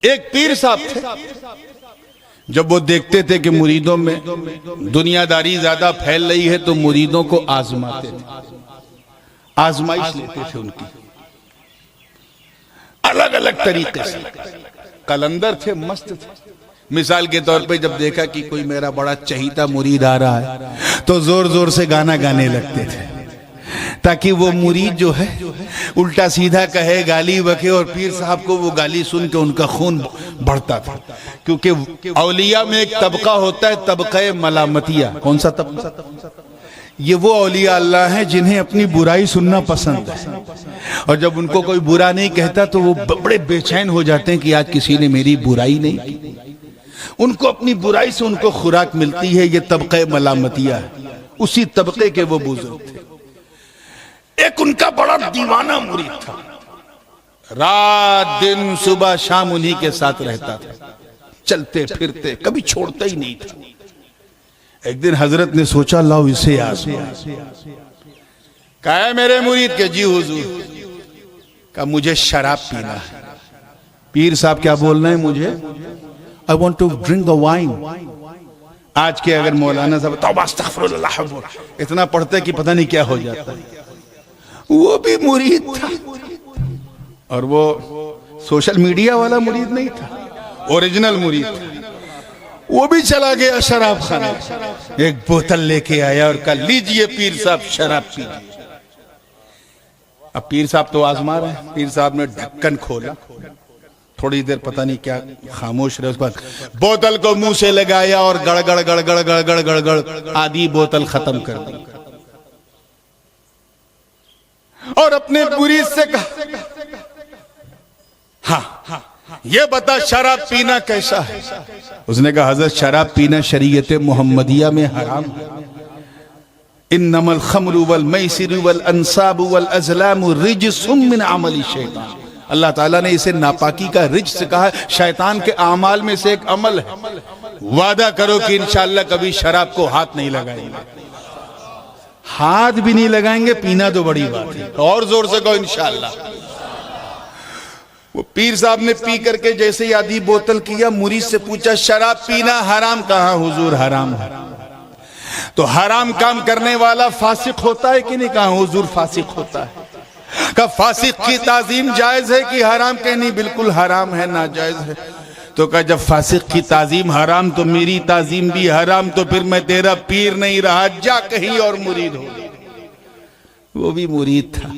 एक पीर साहब थे, जब वो देखते थे कि मुरीदों में दुनियादारी ज्यादा फैल रही है तो मुरीदों को आजमाते थे, आजमाइश लेते थे उनकी अलग अलग तरीके से। कलंदर थे, मस्त थे। मिसाल के तौर पे जब देखा कि कोई मेरा बड़ा चहीता मुरीद आ रहा है तो जोर जोर से गाना गाने लगते थे, ताकि वो मुरीद जो है उल्टा सीधा कहे, गाली बके, और पीर साहब को वो गाली सुन के उनका खून बढ़ता था। क्योंकि औलिया में एक तबका होता है, तबका मलामतिया। कौन सा तबका? ये वो औलिया अल्लाह हैं जिन्हें अपनी बुराई सुनना पसंद है, और जब उनको कोई बुरा नहीं कहता तो वो बड़े बेचैन हो जाते हैं कि आज किसी ने मेरी बुराई नहीं की। उनको अपनी बुराई से उनको खुराक मिलती है। ये तबका मलामतिया है, उसी तबके के वो बुजुर्ग थे। एक उनका बड़ा दीवाना मुरीद था, रात दिन सुबह शाम उन्हीं के साथ रहता था, चलते फिरते, कभी छोड़ता ही नहीं था। एक दिन हजरत ने सोचा लाओ इसे आजमा। कहा है मेरे मुरीद के? जी हुजूर। कहा मुझे शराब पीना है। पीर साहब क्या बोल रहे हैं? मुझे I want to drink the wine. आज के अगर मौलाना साहब तौबा अस्तगफिरुल्लाह इतना पढ़ते कि पता नहीं क्या हो जाता। वो भी मुरीद था, और वो सोशल मीडिया वाला मुरीद नहीं था, ओरिजिनल मुरीद था। वो भी चला गया शराब खाने, एक बोतल लेके आया और कहा लीजिए पीर साहब शराब पीजिए। अब पीर साहब तो आजमा रहे हैं। पीर साहब ने ढक्कन खोला, थोड़ी देर पता नहीं क्या खामोश रहे, उसके बाद बोतल को मुंह से लगाया और गड़गड़ गड़गड़ गड़गड़ गड़गड़ आधी बोतल खत्म कर दी, और अपने मुरीद से कहा हाँ ये बता शराब पीना कैसा है? उसने कहा हजरत शराब पीना शरीयत मुहम्मदिया में हराम है। इन्नमल खम्रु वल मैसिरु वल अंसाबु वल अज़लामु रिज्सुम मिन अमलि शैतान। अल्लाह ताला ने इसे नापाकी का रिज्स कहा, शैतान के आमाल में से एक अमल है। वादा करो कि इंशाअल्लाह कभी शराब को हाथ नहीं लगाएंगे। हाथ भी नहीं लगाएंगे, पीना तो बड़ी बात है, और जोर से कहो इंशाअल्लाह। वो पीर साहब ने पी करके जैसे ही आधी बोतल किया, मुरीद से पूछा शराब पीना हराम? कहा हुजूर हराम है। तो हराम काम करने वाला फासिक होता है कि नहीं? कहा हुजूर फासिक होता है। कहा फासिक की ताजीम जायज है कि हराम? के नहीं, बिल्कुल हराम है, नाजायज है। तो कहा जब फासिक की ताजीम हराम तो मेरी ताजीम भी हराम, तो फिर मैं तेरा पीर नहीं रहा, जा कहीं और मुरीद हो। वो भी मुरीद था।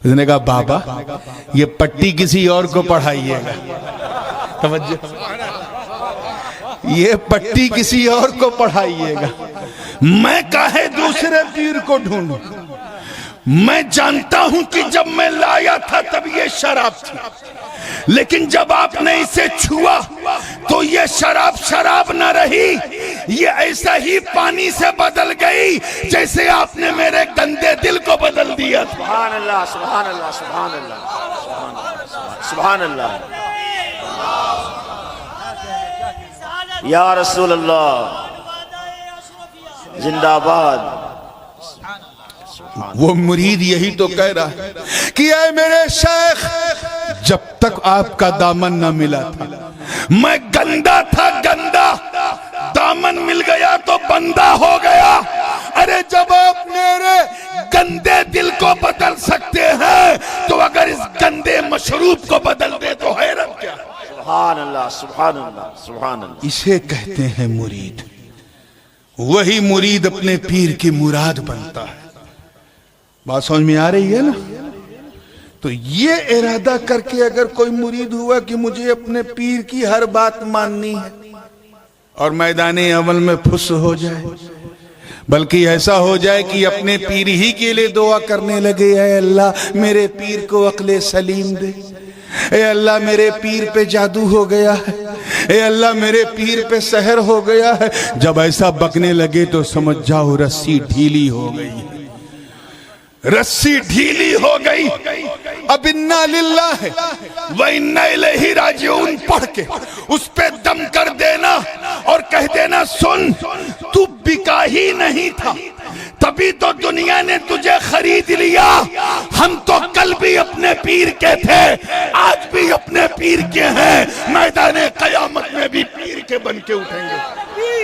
उसने कहा बाबा ये पट्टी किसी और को पढ़ाइएगा, तवज्जो, ये पट्टी किसी और को पढ़ाइएगा, मैं काहे दूसरे पीर को ढूंढूं? मैं जानता हूं कि जब मैं लाया था तब ये शराब थी, लेकिन जब आपने इसे छुआ तो ये शराब शराब न रही, ये ऐसा ही पानी से बदल गई जैसे आपने मेरे गंदे दिल को बदल दिया। सुभान अल्लाह, सुभान अल्लाह, सुभान अल्लाह, सुभान अल्लाह, या रसूल अल्लाह जिंदाबाद। वो मुरीद यही तो कह रहा है कि ऐ मेरे शेख, जब तक आपका दामन न मिला था मैं गंदा था, गंदा, दामन मिल गया तो बंदा हो गया। अरे जब आप मेरे गंदे दिल को बदल सकते हैं तो अगर इस गंदे मशरूब को बदल दे तो हैरत क्या। सुभान अल्लाह, सुभान अल्लाह, सुभान अल्लाह। इसे कहते हैं मुरीद। वही मुरीद अपने पीर की मुराद बनता है। बात समझ में आ रही है ना? तो ये इरादा करके अगर कोई मुरीद हुआ कि मुझे अपने पीर की हर बात माननी है और मैदाने अमल में फुस हो जाए, बल्कि ऐसा हो जाए कि अपने पीर ही के लिए दुआ करने लगे, ऐ अल्लाह मेरे पीर को अक्ले सलीम दे, ऐ अल्लाह मेरे पीर पे जादू हो गया है, ऐ अल्लाह मेरे पीर पे सहर हो गया है। जब ऐसा बकने लगे तो समझ जाओ रस्सी ढीली हो गई, रस्सी ढीली हो गई। अब इन्ना लिल्लाह व इन्ना इलैहि राजिऊन पढ़ के उस पे दम कर देना और कह देना सुन तू बिका ही नहीं था, तभी तो दुनिया ने तुझे खरीद लिया, हम तो कल कल भी अपने पीर के थे, आज भी अपने पीर के हैं, मैदान कयामत में भी पीर के बन के उठेंगे।